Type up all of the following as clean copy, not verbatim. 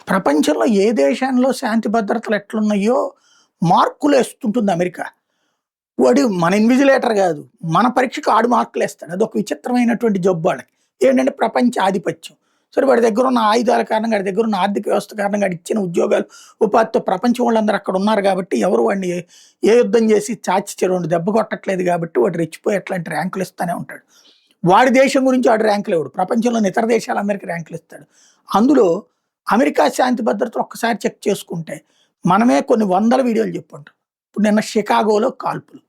ప్రపంచంలో ఏ దేశంలో శాంతి భద్రతలు ఎట్లున్నాయో మార్కులేస్తుంటుంది అమెరికా. వాడు మన ఇన్విజిలేటర్ గాదు. మన పరీక్షకు ఆడు మార్కులేస్తాడు. అదొక విచిత్రమైనటువంటి జబ్బు ఆళ్ళకి. ఏంటంటే ప్రపంచ ఆధిపత్యం. సరే వాడి దగ్గరున్న ఆయుధాల కారణంగా, వాడి దగ్గరున్న ఆర్థిక వ్యవస్థ కారణంగా, ఆడిచ్చిన ఉద్యోగాలు, ఉపాధితో ప్రపంచం వాళ్ళందరూ అక్కడున్నారు గాబట్టి, ఎవరు వాడిని ఏ యుద్ధం చేసి చాచి 2 దెబ్బ కొట్టట్లేదు గాబట్టి, వాడు రెచ్చిపోయి అట్లాంటి ర్యాంకులు ఇస్తానే ఉంటాడు. వాడి దేశం గురించి వాడు ర్యాంకులు ఇవ్వడు. ప్రపంచంలోని ఇతర దేశాలందరికీ ర్యాంకులు ఇస్తాడు. అందులో అమెరికా శాంతి భద్రతలు ఒక్కసారి చెక్ చేసుకుంటే, మనమే కొన్ని వందల వీడియోలు చెప్పుంటాం. ఇప్పుడు నిన్న షికాగోలో కాల్పులు.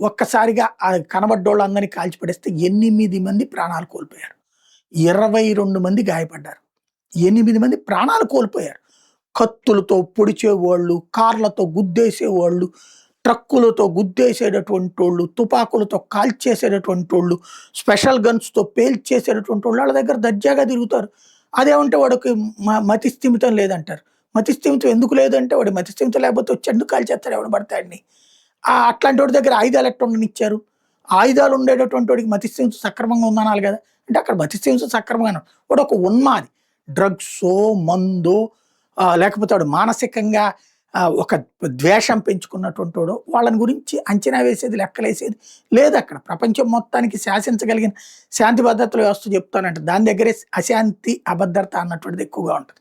ఒక్కసారిగా కనబడ్డోళ్ళందరినీ కాల్చిపడేస్తే 8 మంది ప్రాణాలు కోల్పోయారు. 22 మంది గాయపడ్డారు. 8 మంది ప్రాణాలు కోల్పోయారు. కత్తులతో పొడిచేవాళ్ళు, కార్లతో గుద్దేసేవాళ్ళు, ట్రక్కులతో గుద్దేసేటటువంటోళ్ళు, తుపాకులతో కాల్చేసేటటువంటోళ్ళు, స్పెషల్ గన్స్‌తో పేల్చేసేటటువంటోళ్ళు ఆళ్ళ దగ్గర దర్జాగా తిరుగుతారు. అదేమంటే వాడికి మతిస్థిమితం లేదంటారు. మతిస్థిమితం ఎందుకు లేదంటే వాడి మతిస్థిమితం లేకపోతే వచ్చి ఎందుకు కాల్చేస్తాడు ఎవడు పడితే ఆడిని. అట్లాంటి వాడి దగ్గర ఆయుధాలు ఎట్ట ఉండనిచ్చారు? ఆయుధాలు ఉండేటటువంటి వాడికి మతిస్థిమితం సక్రమంగా ఉందనాలి కదా! అంటే అక్కడ మతిస్థిమితం సక్రమంగానే వాడు ఒక ఉన్మాది. డ్రగ్సో, మందో లేకపోతే వాడు మానసికంగా ఒక ద్వేషం పెంచుకున్నటువంటోడో వాళ్ళని గురించి అంచనా వేసేది, లెక్కలేసేది లేదక్కడ. ప్రపంచం మొత్తానికి శాసించగలిగిన శాంతి భద్రతల వ్యవస్థ చెప్తానంటే దాని దగ్గరే అశాంతి, అభద్రత అన్నటువంటిది ఎక్కువగా ఉంటది.